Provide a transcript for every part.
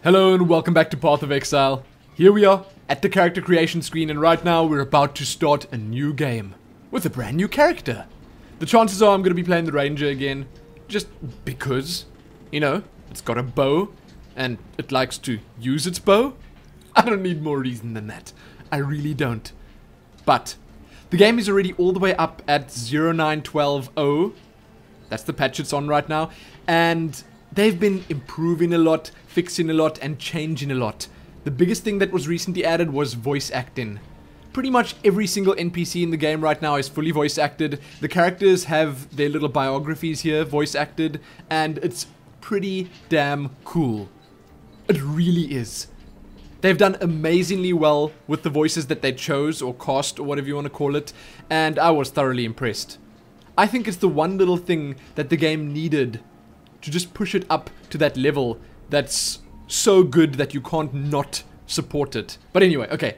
Hello and welcome back to Path of Exile. Here we are at the character creation screen, and right now we're about to start a new game with a brand new character. The chances are I'm going to be playing the ranger again, just because, you know, it's got a bow and it likes to use its bow. I don't need more reason than that. I really don't. But the game is already all the way up at 0912.0. That's the patch it's on right now, and they've been improving a lot, fixing a lot, and changing a lot. The biggest thing that was recently added was voice acting. Pretty much every single NPC in the game right now is fully voice acted. The characters have their little biographies here, voice acted, and it's pretty damn cool. It really is. They've done amazingly well with the voices that they chose, or cast, or whatever you want to call it, and I was thoroughly impressed. I think it's the one little thing that the game needed to just push it up to that level that's so good that you can't not support it. But anyway, okay.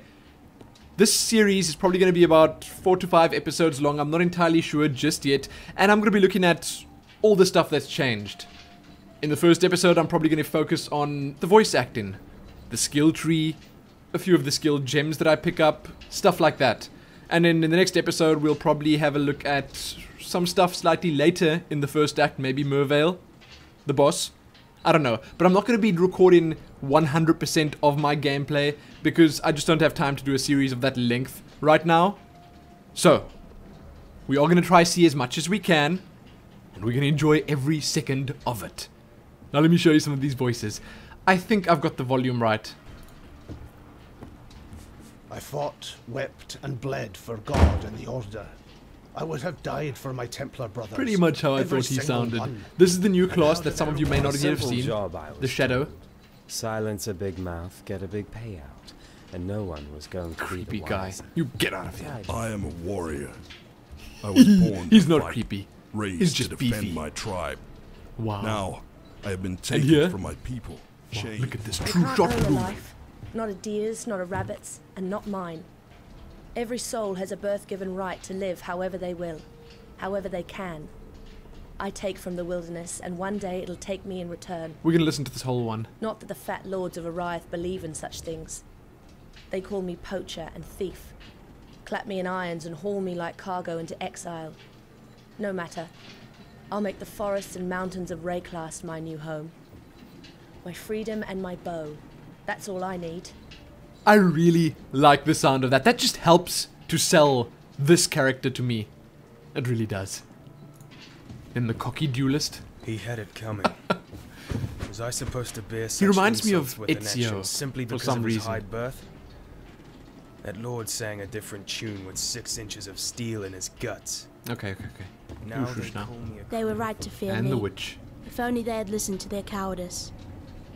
This series is probably going to be about 4 to 5 episodes long. I'm not entirely sure just yet. And I'm going to be looking at all the stuff that's changed. In the first episode, I'm probably going to focus on the voice acting, the skill tree, a few of the skill gems that I pick up, stuff like that. And then in the next episode, we'll probably have a look at some stuff slightly later in the first act, maybe Mervale, the boss. I don't know, but I'm not going to be recording 100% of my gameplay because I just don't have time to do a series of that length right now. So, we are going to try see as much as we can, and we're going to enjoy every second of it. Now let me show you some of these voices. I think I've got the volume right. I fought, wept, and bled for God and the Order. I would have died for my Templar brothers. Pretty much how I thought he sounded. This is the new class that some of you may not yet have seen. The Shadow. Silence a big mouth, get a big payout. And no one was going to be creepy guy. You get out of here. I am a warrior. I was born He's to not fight, creepy. Raised He's just to defend beefy. my tribe. Wow. Now, I have been And taken here? from my people. Wow, Shame. look at this They true can't shot own a room. life. Not a deer's, not a rabbit's, and not mine. Every soul has a birth-given right to live however they will, however they can. I take from the wilderness, and one day it'll take me in return. We're gonna listen to this whole one. Not that the fat lords of Ariath believe in such things. They call me poacher and thief, clap me in irons and haul me like cargo into exile. No matter. I'll make the forests and mountains of Wraeclast my new home. My freedom and my bow. That's all I need. I really like the sound of that. That just helps to sell this character to me. It really does. Then the cocky duelist. He had it coming. Was I supposed to bear such He reminds me insults of with an Ezio action simply for because some of his reason. high birth? That lord sang a different tune with 6 inches of steel in his guts. Okay. Now Who's they Shush now? call me a They were right to fear And me. the witch. If only they had listened to their cowardice.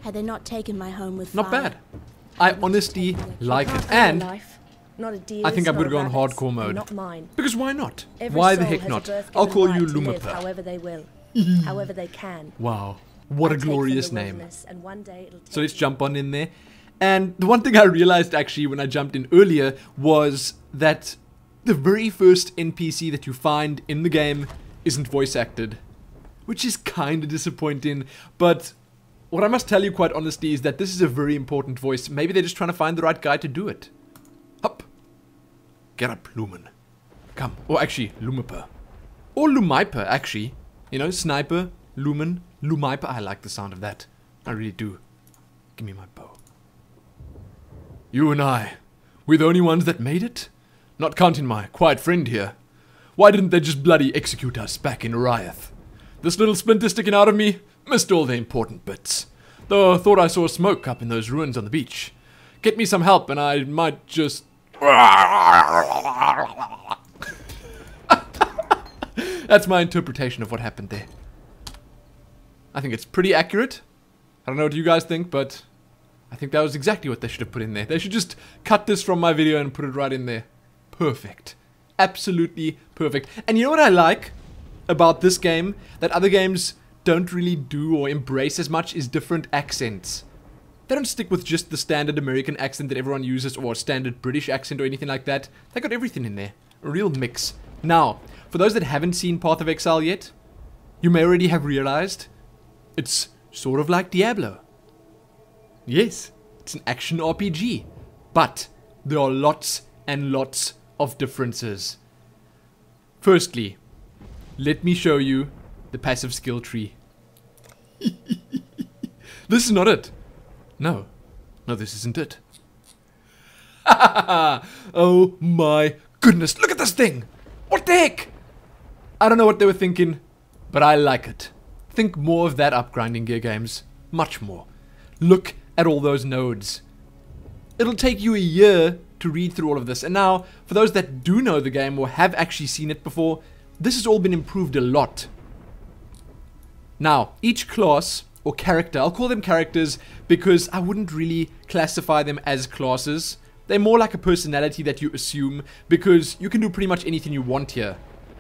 Had they not taken my home with Not fire. bad. I honestly like it. Can't own a And life. Not a deer's, I think I'm not gonna a go on rabbit's, hardcore and mode. Not mine. because why not? Every Why the soul heck has a not? birth-given I'll call you right to live Lumiper. however they will, however they can. Wow. What I a take from glorious the name. wilderness, and one day it'll So take let's me jump on in there. And the one thing I realized actually when I jumped in earlier was that the very first NPC that you find in the game isn't voice acted. Which is kind of disappointing, but what I must tell you quite honestly is that this is a very important voice. Maybe they're just trying to find the right guy to do it. Up. Get up, Lumen. Come. Or actually, Lumiper. Or Lumiper, actually. You know, Sniper, Lumen, Lumiper. I like the sound of that. I really do. Give me my bow. You and I, we're the only ones that made it? Not counting my quiet friend here. Why didn't they just bloody execute us back in Ariath? This little splinter sticking out of me missed all the important bits. Though I thought I saw smoke up in those ruins on the beach. Get me some help and I might just... That's my interpretation of what happened there. I think it's pretty accurate. I don't know what you guys think, but I think that was exactly what they should have put in there. They should just cut this from my video and put it right in there. Perfect. Absolutely perfect. And you know what I like about this game that other games don't really do or embrace as much is different accents. They don't stick with just the standard American accent that everyone uses or standard British accent or anything like that. They got everything in there. A real mix. Now, for those that haven't seen Path of Exile yet, you may already have realized it's sort of like Diablo. Yes, it's an action RPG. But there are lots and lots of differences. Firstly, let me show you the passive skill tree. This is not it. No, this isn't it. Oh my goodness, look at this thing! What the heck? I don't know what they were thinking, but I like it. Think more of that up, Grinding Gear Games. Much more. Look at all those nodes. It'll take you a year to read through all of this. And now, for those that do know the game or have actually seen it before, this has all been improved a lot. Now, each class or character, I'll call them characters because I wouldn't really classify them as classes. They're more like a personality that you assume because you can do pretty much anything you want here.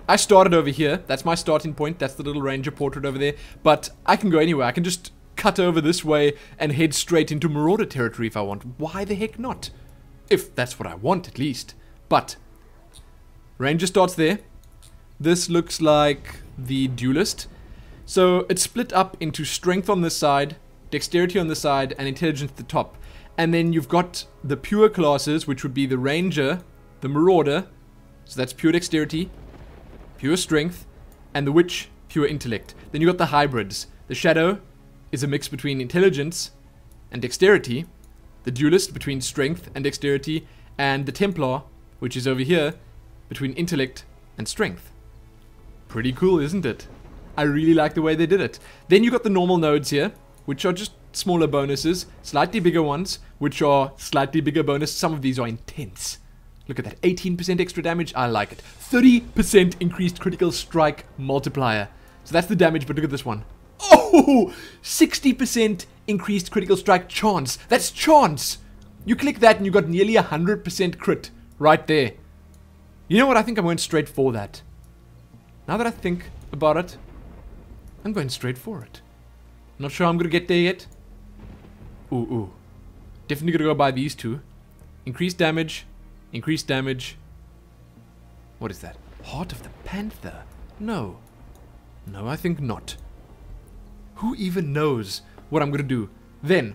I started over here. That's my starting point. That's the little ranger portrait over there. But I can go anywhere. I can just cut over this way and head straight into Marauder territory if I want. Why the heck not? If that's what I want, at least. But ranger starts there. This looks like the duelist. So it's split up into strength on this side, dexterity on this side, and intelligence at the top. And then you've got the pure classes, which would be the ranger, the marauder, so that's pure dexterity, pure strength, and the witch, pure intellect. Then you've got the hybrids. The shadow is a mix between intelligence and dexterity, the duelist between strength and dexterity, and the templar, which is over here, between intellect and strength. Pretty cool, isn't it? I really like the way they did it. Then you got the normal nodes here, which are just smaller bonuses, slightly bigger ones, which are slightly bigger bonus. Some of these are intense. Look at that, 18% extra damage, I like it. 30% increased critical strike multiplier. So that's the damage, but look at this one. Oh, 60% increased critical strike chance. That's chance. You click that and you got nearly 100% crit right there. You know what, I think I'm going straight for that. Now that I think about it, I'm going straight for it. Not sure I'm going to get there yet. Ooh. Definitely going to go by these two. Increased damage. Increased damage. What is that? Heart of the Panther? No. No, I think not. Who even knows what I'm going to do? Then,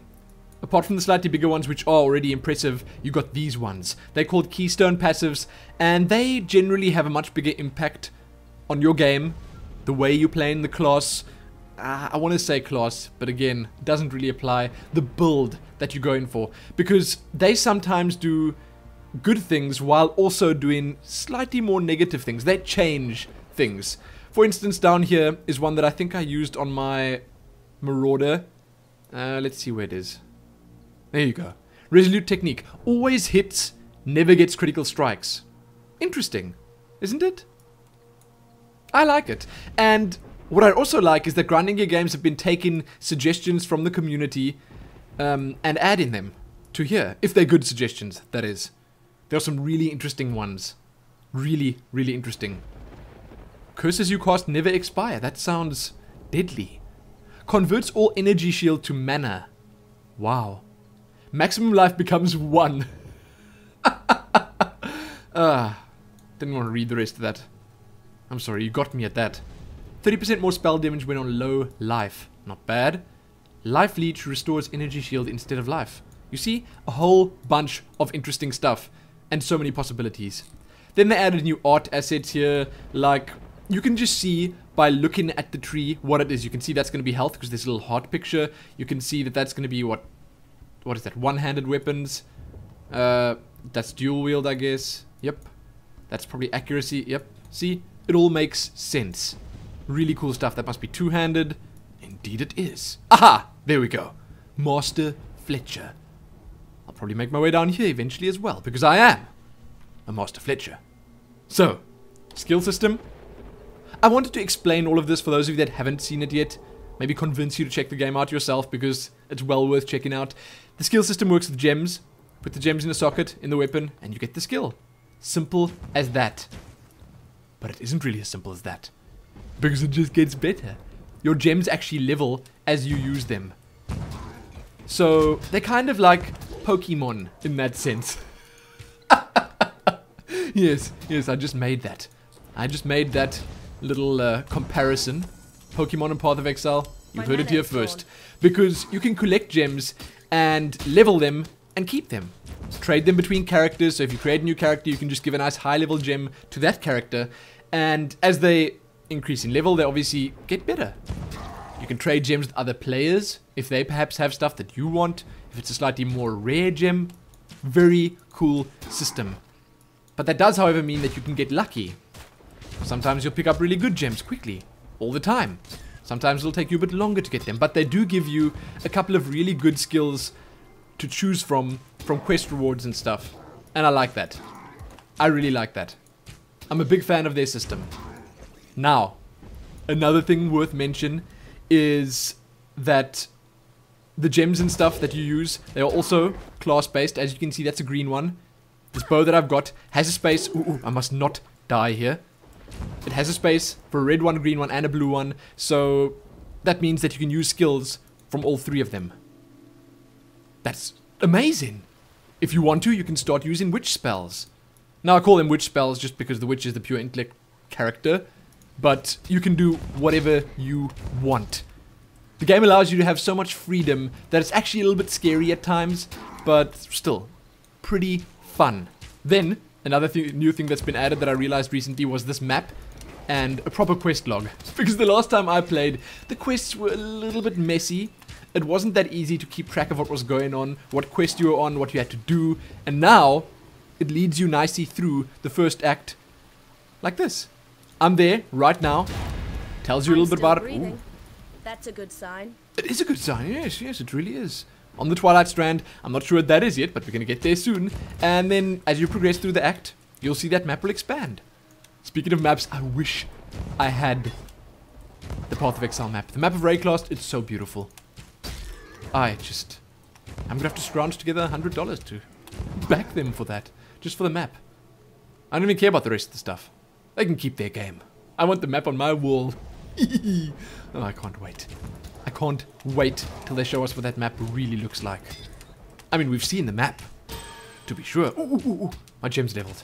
apart from the slightly bigger ones, which are already impressive, you got these ones. They're called Keystone Passives, and they generally have a much bigger impact on your game, the way you play in the class. I want to say class, but again, it doesn't really apply. The build that you're going for, because they sometimes do good things while also doing slightly more negative things. They change things. For instance, down here is one that I think I used on my Marauder. Let's see where it is. There you go. Resolute technique. Always hits, never gets critical strikes. Interesting, isn't it? I like it. And what I also like is that Grinding Gear Games have been taking suggestions from the community and adding them to here. If they're good suggestions, that is. There are some really interesting ones. Really, really interesting. Curses you cast never expire. That sounds deadly. Converts all energy shield to mana. Wow. Maximum life becomes 1. Didn't want to read the rest of that. I'm sorry, you got me at that. 30% more spell damage when on low life. Not bad. Life Leech restores energy shield instead of life. You see? A whole bunch of interesting stuff. And so many possibilities. Then they added new art assets here. Like, you can just see by looking at the tree what it is. You can see that's going to be health because there's a little heart picture. You can see that that's going to be what is that? One-handed weapons. That's dual wield, I guess. Yep. That's probably accuracy. Yep. See? It all makes sense. Really cool stuff. That must be two-handed. Indeed it is. Aha! There we go. Master Fletcher. I'll probably make my way down here eventually as well, because I am a Master Fletcher. So, skill system. I wanted to explain all of this for those of you that haven't seen it yet. Maybe convince you to check the game out yourself, because it's well worth checking out. The skill system works with gems. Put the gems in a socket, in the weapon, and you get the skill. Simple as that. But it isn't really as simple as that. Because it just gets better. Your gems actually level as you use them. So, they're kind of like Pokemon in that sense. Yes, I just made that. I just made that little comparison. Pokemon and Path of Exile. You heard it here first. Because you can collect gems and level them and keep them. Trade them between characters, so if you create a new character, you can just give a nice high level gem to that character, and as they increase in level, they obviously get better. You can trade gems with other players, if they perhaps have stuff that you want, if it's a slightly more rare gem. Very cool system. But that does, however, mean that you can get lucky. Sometimes you'll pick up really good gems quickly, all the time. Sometimes it'll take you a bit longer to get them, but they do give you a couple of really good skills to choose from quest rewards and stuff. And I like that. I really like that. I'm a big fan of their system. Now, another thing worth mention is that the gems and stuff that you use, they are also class-based. As you can see, that's a green one. This bow that I've got has a space. Ooh, I must not die here. It has a space for a red one, a green one, and a blue one. So that means that you can use skills from all three of them. That's amazing. If you want to, you can start using witch spells. Now, I call them witch spells just because the witch is the pure intellect character. But you can do whatever you want. The game allows you to have so much freedom that it's actually a little bit scary at times, but still, pretty fun. Then, another new thing that's been added that I realized recently was this map and a proper quest log. Because the last time I played, the quests were a little bit messy. It wasn't that easy to keep track of what was going on, what quest you were on, what you had to do, and now it leads you nicely through the first act like this. I'm there right now. Tells you a little bit about it. Ooh. That's a good sign. It is a good sign, yes, it really is. On the Twilight Strand, I'm not sure what that is yet, but we're going to get there soon. And then, as you progress through the act, you'll see that map will expand. Speaking of maps, I wish I had the Path of Exile map. The map of Wraeclast, it's so beautiful. I'm going to have to scrounge together $100 to back them for that. Just for the map. I don't even care about the rest of the stuff. They can keep their game. I want the map on my wall. Oh, I can't wait. I can't wait till they show us what that map really looks like. I mean, we've seen the map, to be sure. Ooh. My gem's leveled.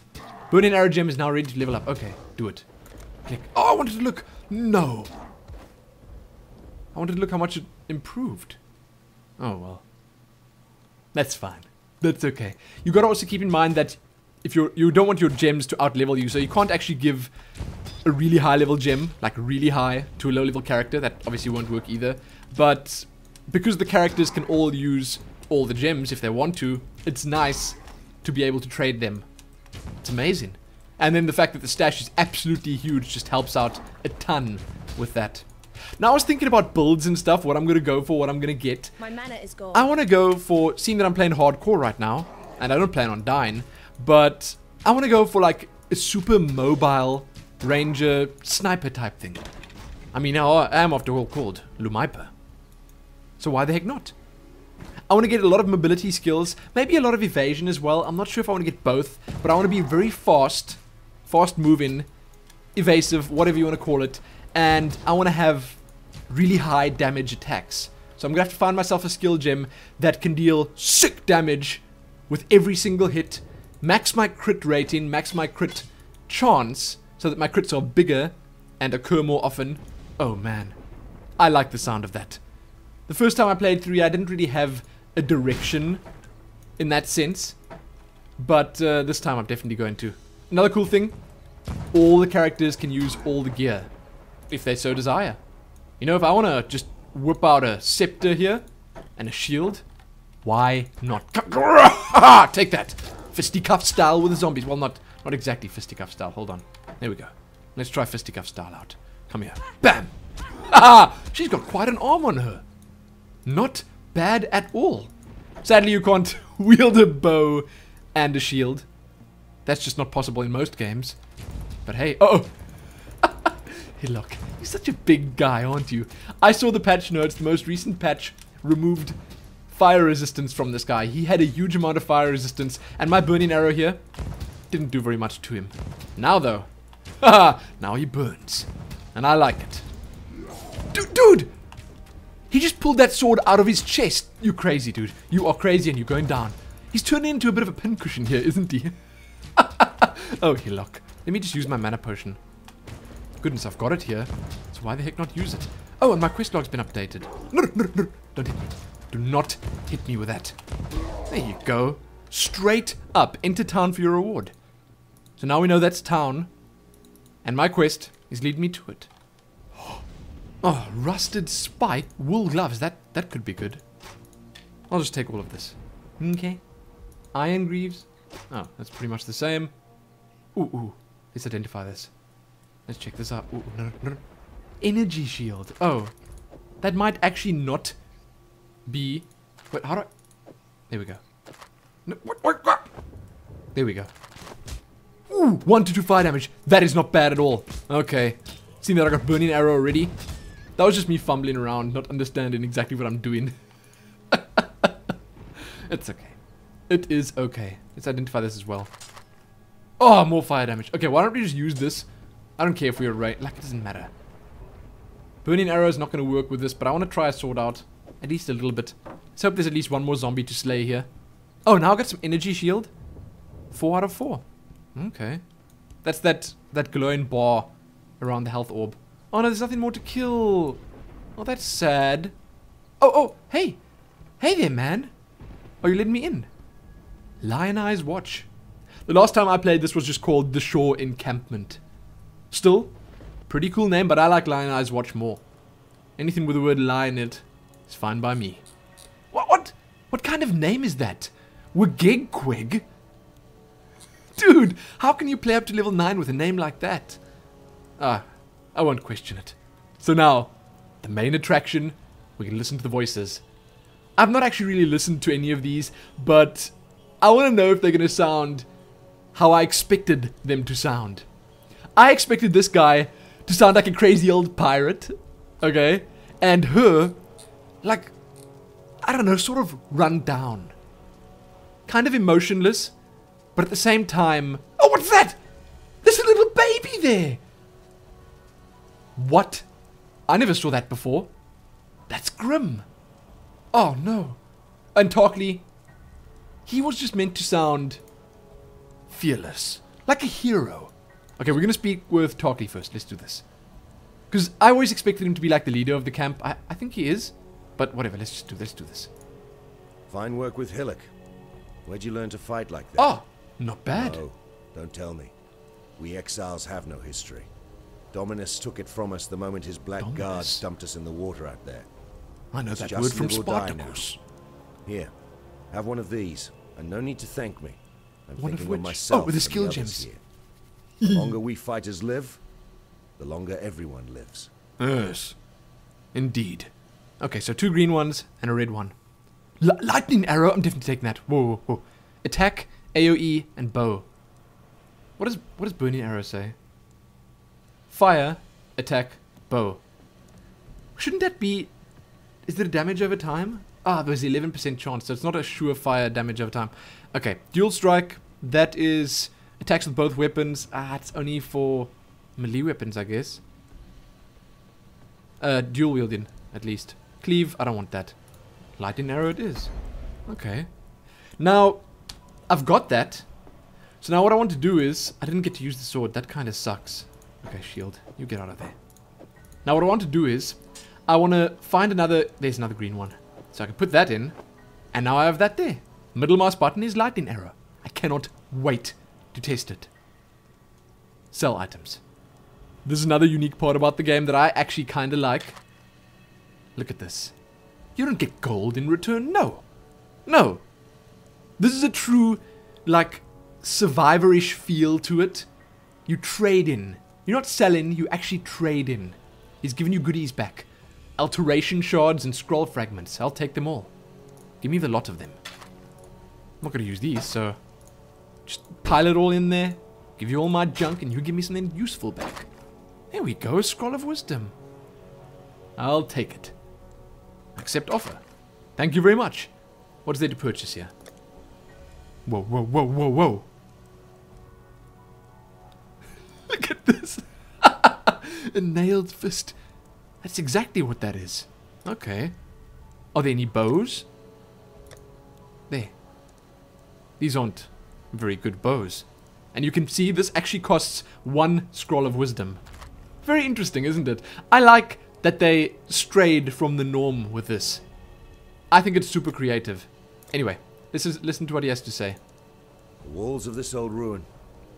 Burning Arrow gem is now ready to level up. Okay, do it. Click. Oh, I wanted to look. No. I wanted to look how much it improved. Oh, well. That's fine. That's okay. You gotta also keep in mind that if you don't want your gems to outlevel you, so you can't actually give a really high level gem, like really high, to a low level character. That obviously won't work either. But because the characters can all use all the gems if they want to, it's nice to be able to trade them. It's amazing. And then the fact that the stash is absolutely huge just helps out a ton with that. Now, I was thinking about builds and stuff, what I'm going to go for, what I'm going to get. My mana is gone. I want to go for, seeing that I'm playing hardcore right now, and I don't plan on dying, but I want to go for like a super mobile ranger sniper type thing. I mean, I am after all called Lumiper. So why the heck not? I want to get a lot of mobility skills, maybe a lot of evasion as well. I'm not sure if I want to get both, but I want to be very fast moving, evasive, whatever you want to call it, and I want to have really high damage attacks. So I'm going to have to find myself a skill gem that can deal sick damage with every single hit, max my crit rating, max my crit chance, so that my crits are bigger and occur more often. Oh man, I like the sound of that. The first time I played 3, I didn't really have a direction in that sense, but this time I'm definitely going to. Another cool thing, all the characters can use all the gear, if they so desire. You know, if I want to just whip out a scepter here, and a shield, why not? Take that! Fisticuff style with the zombies. Well, not exactly fisticuff style. Hold on. There we go. Let's try fisticuff style out. Come here. Bam! Ah! She's got quite an arm on her. Not bad at all. Sadly, you can't wield a bow and a shield. That's just not possible in most games. But hey, oh! Hey, look. You're such a big guy, aren't you? I saw the patch notes. The most recent patch removed fire resistance from this guy. He had a huge amount of fire resistance, and my burning arrow here didn't do very much to him. Now, though, haha, now he burns. And I like it. Dude! He just pulled that sword out of his chest. You crazy, dude. You are crazy and you're going down. He's turning into a bit of a pincushion here, isn't he? Oh, here, look. Let me just use my mana potion. Goodness, I've got it here. So why the heck not use it? Oh, and my quest log's been updated. No, don't hit me. Do not hit me with that. There you go. Straight up. Enter town for your reward. So now we know that's town. And my quest is lead me to it. Oh, rusted spike. Wool gloves. That could be good. I'll just take all of this. Okay. Iron greaves. Oh, that's pretty much the same. Ooh. Let's identify this. Let's check this out. Ooh, no. Energy shield. Oh. That might actually not be... Wait, how do I... There we go. No, what? There we go. Ooh, 1 to 2 fire damage. That is not bad at all. Okay. Seeing that I got burning arrow already. That was just me fumbling around, not understanding exactly what I'm doing. It's okay. It is okay. Let's identify this as well. Oh, more fire damage. Okay, why don't we just use this? I don't care if we're right. Like, it doesn't matter. Burning arrow is not going to work with this, but I want to try a sword out. At least a little bit. Let's hope there's at least one more zombie to slay here. Oh, now I got some energy shield. 4 out of 4. Okay. That's that glowing bar around the health orb. Oh no, there's nothing more to kill. Oh, that's sad. Oh, hey. Hey there, man. Are you letting me in? Lion Eyes Watch. The last time I played this was just called The Shore Encampment. Still, pretty cool name, but I like Lion Eyes Watch more. Anything with the word lion in it is fine by me. What kind of name is that? Wigegquig? Dude, how can you play up to level 9 with a name like that? I won't question it. So now, the main attraction, we can listen to the voices. I've not actually really listened to any of these, but I want to know if they're going to sound how I expected them to sound. I expected this guy to sound like a crazy old pirate, okay? And her, like, I don't know, sort of run down. Kind of emotionless, but at the same time... Oh, what's that? There's a little baby there! What? I never saw that before. That's grim. Oh, no. And Tarkley, he was just meant to sound fearless. Like a hero. Okay, we're going to speak with Tarkley first. Let's do this. Because I always expected him to be like the leader of the camp. I think he is. But whatever, let's do this. Fine work with Hillock. Where'd you learn to fight like that? Oh, not bad. No, don't tell me. We exiles have no history. Dominus took it from us the moment his black guards dumped us in the water out there. I know that Just word from live or die Spartacus. Here, have one of these, and no need to thank me. I'm One of thinking of which? myself Oh, with the and skill others gems. here. The longer we fighters live, the longer everyone lives. Yes. Indeed. Okay, so 2 green ones and a red one. Lightning arrow? I'm definitely taking that. Whoa. Attack, AoE, and bow. What does burning arrow say? Fire, attack, bow. Shouldn't that be... Is there a damage over time? There's 11% chance, so it's not a surefire damage over time. Okay, dual strike. That is attacks with both weapons. It's only for melee weapons, I guess. Dual wielding, at least. Cleave, I don't want that. Lightning arrow it is. Okay. Now, I've got that. So now what I want to do is... I didn't get to use the sword. That kind of sucks. Okay, shield. You get out of there. Now what I want to do is... I want to find another... There's another green one. So I can put that in. And now I have that there. Middle mouse button is lightning arrow. I cannot wait to test it. Sell items. This is another unique part about the game that I actually kind of like. Look at this. You don't get gold in return. No. This is a true, like, survivor-ish feel to it. You trade in. You're not selling, you actually trade in. He's giving you goodies back. Alteration shards and scroll fragments. I'll take them all. Give me the lot of them. I'm not going to use these, so... Just pile it all in there. Give you all my junk, and you give me something useful back. There we go, a scroll of wisdom. I'll take it. Accept offer. Thank you very much. What is there to purchase here? Whoa. Look at this. A nailed fist. That's exactly what that is. Okay. Are there any bows? There. These aren't very good bows. And you can see this actually costs 1 scroll of wisdom. Very interesting, isn't it? I like that they strayed from the norm with this. I think it's super creative. Anyway, listen to what he has to say. The walls of this old ruin,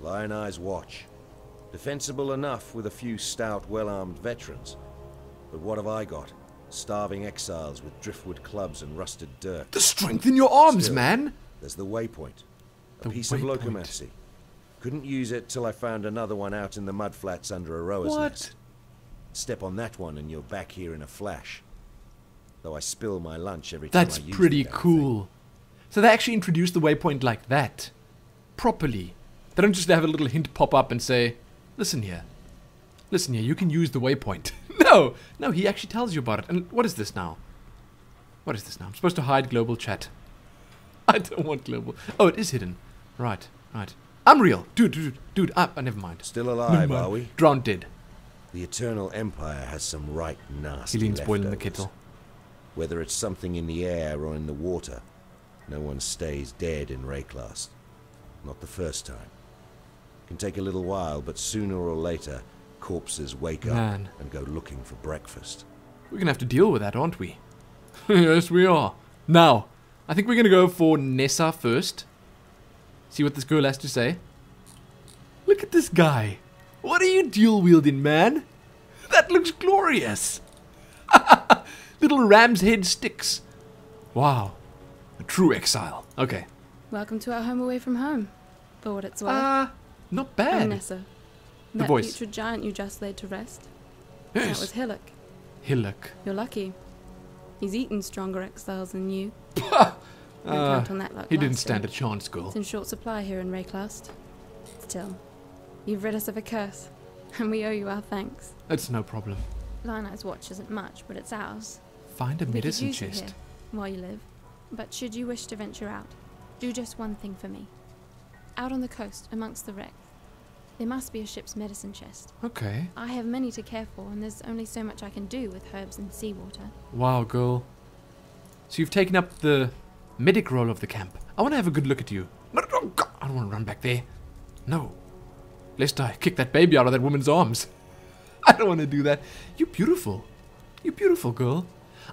Lion Eye's watch. Defensible enough with a few stout, well-armed veterans. But what have I got? Starving exiles with driftwood clubs and rusted dirt. The strength in your arms, Still, man! There's the waypoint. A The piece of waypoint. locomancy. Couldn't use it till I found another one out in the mudflats under a rower's What? nest. Step on that one and you're back here in a flash. Though I spill my lunch every time That's I use pretty the damn cool. So they actually introduced the waypoint like that. Properly. They don't just have a little hint pop up and say, listen here. Listen here, you can use the waypoint. No, he actually tells you about it. And what is this now? What is this now? I'm supposed to hide global chat. I don't want global. Oh, it is hidden. Right. I'm real. Dude. Never mind. Still alive, Never mind. are we? Drowned dead. The Eternal Empire has some right nasty He leans boiling the leftovers. kettle. Whether it's something in the air or in the water, no one stays dead in Wraeclast. Not the first time. Can take a little while, but sooner or later, corpses wake Man. up and go looking for breakfast. We're gonna have to deal with that, aren't we? Yes, we are. Now, I think we're gonna go for Nessa first. See what this girl has to say. Look at this guy. What are you dual wielding, man? That looks glorious. Little ram's head sticks. Wow. A true exile. Okay. Welcome to our home away from home. For what it's worth. Not I'm bad. Nessa. The That voice. putrid giant you just laid to rest. That Yes. was Hillock. Hillock. You're lucky. He's eaten stronger exiles than you. Don't count on that luck. He didn't Master. stand a chance, girl. It's in short supply here in Wraeclast. Still, you've rid us of a curse, and we owe you our thanks. That's no problem. Lion Eye's watch isn't much, but it's ours. Find a We could medicine use you chest. here while you live. But should you wish to venture out, do just one thing for me. Out on the coast, amongst the wreck, there must be a ship's medicine chest. Okay. I have many to care for, and there's only so much I can do with herbs and seawater. Wow, girl. So you've taken up the medic role of the camp. I want to have a good look at you. No, God, I don't want to run back there. No. Lest I kick that baby out of that woman's arms. I don't want to do that. You're beautiful. You're beautiful, girl.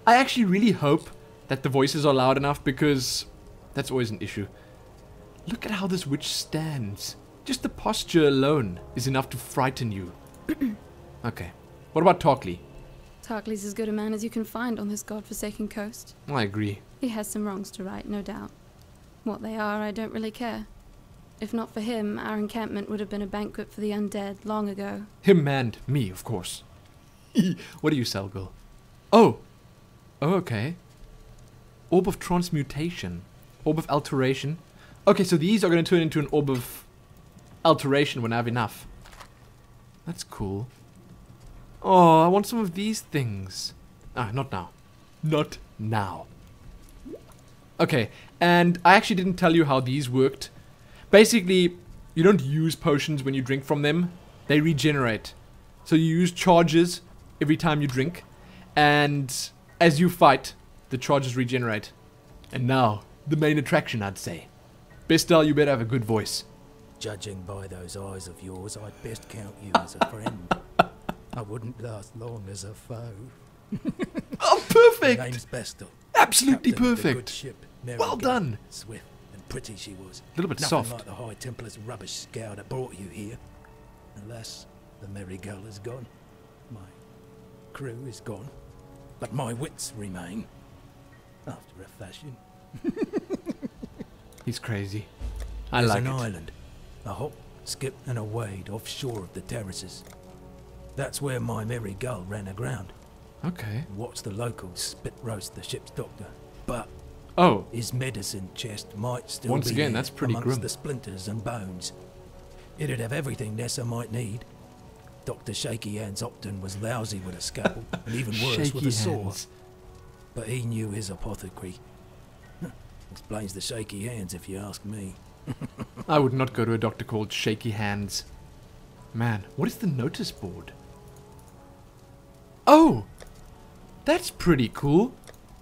I actually really hope that the voices are loud enough because that's always an issue. Look at how this witch stands. Just the posture alone is enough to frighten you. Okay. What about Tarkley? Tarkley's as good a man as you can find on this godforsaken coast. I agree. He has some wrongs to right, no doubt. What they are, I don't really care. If not for him, our encampment would have been a banquet for the undead long ago. Him and me, of course. What do you sell, girl? Oh, okay. Orb of transmutation. Orb of alteration. Okay, so these are going to turn into an orb of alteration when I have enough. That's cool. Oh, I want some of these things. Not now. Not now. Okay, and I actually didn't tell you how these worked. Basically, you don't use potions when you drink from them. They regenerate. So you use charges every time you drink. And as you fight, the charges regenerate. And now, the main attraction, I'd say. Bestel, you better have a good voice. Judging by those eyes of yours, I'd best count you as a friend. I wouldn't last long as a foe. Oh, perfect! My name's Bestel. Absolutely Captain of the good perfect. ship, Mary Well Gale. done. Swift and pretty she was. A little bit Nothing soft. like the High Templar's rubbish scow that brought you here. Alas, the Mary Gale is gone. My crew is gone. But my wits remain. After a fashion. He's crazy. I There's like an it. island. A hop, skip and a wade offshore of the terraces. That's where my Mary Gull ran aground. Okay. And watched the locals spit roast the ship's doctor. But Oh, his medicine chest might still Once be again, there that's pretty amongst grim. the splinters and bones. It'd have everything Nessa might need. Dr. Shaky Hands Opton was lousy with a scalpel, and even worse with shaky a saw. hands. But he knew his apothecary. Explains the shaky hands, if you ask me. I would not go to a doctor called Shaky Hands. Man, what is the notice board? Oh! That's pretty cool.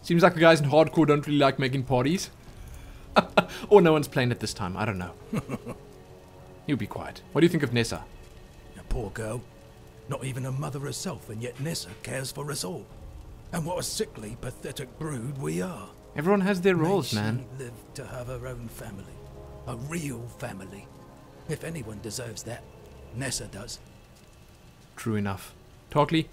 Seems like the guys in hardcore don't really like making parties. Or no one's playing it this time, I don't know. You be quiet. What do you think of Nessa? A poor girl. Not even a mother herself, and yet Nessa cares for us all. And what a sickly, pathetic brood we are. Everyone has their May roles, she man. live to have her own family. A real family. If anyone deserves that, Nessa does. True enough. Tarkly?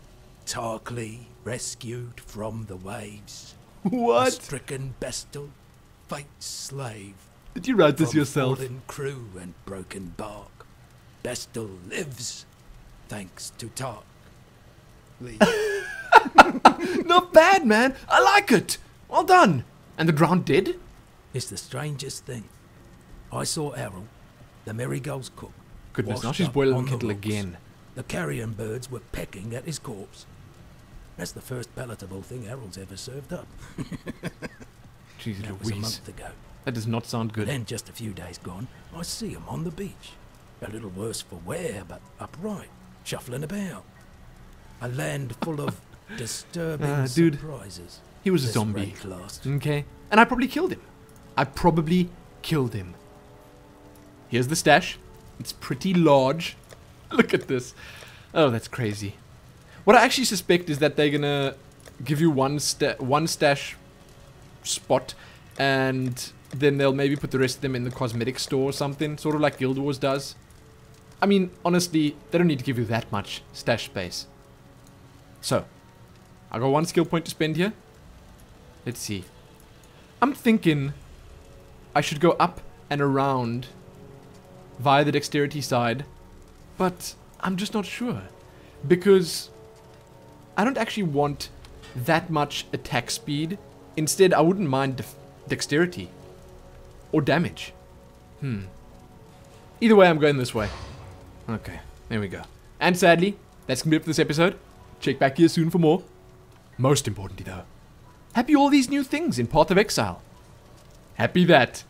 Tarkly, rescued from the waves. A What? stricken bestal, fate's slave. Did you write this From yourself? fallen crew and broken bark. Bestal lives, thanks to Tark. Not bad, man. I like it. Well done. And the drowned dead? It's the strangest thing. I saw Errol, the Merry-Gull's cook. Goodness, now washed she's up boiling on the kettle rocks. again. The carrion birds were pecking at his corpse. That's the first palatable thing Errol's ever served up. Jeez That was a Louise. month ago. That does not sound good. Then, just a few days gone, I see him on the beach. A little worse for wear, but upright, shuffling about. A land full of disturbing dude. surprises. He was a This zombie. Wraeclast. Okay. And I probably killed him. I probably killed him. Here's the stash. It's pretty large. Look at this. Oh, that's crazy. What I actually suspect is that they're gonna give you one stash spot, and then they'll maybe put the rest of them in the cosmetic store or something, sort of like Guild Wars does. I mean, honestly, they don't need to give you that much stash space. So, I got one skill point to spend here. Let's see. I'm thinking I should go up and around via the dexterity side, but I'm just not sure, because I don't actually want that much attack speed. Instead, I wouldn't mind dexterity or damage. Either way, I'm going this way. Okay, there we go. And sadly, that's gonna be it for this episode. Check back here soon for more. Most importantly though, happy all these new things in Path of Exile. Happy that.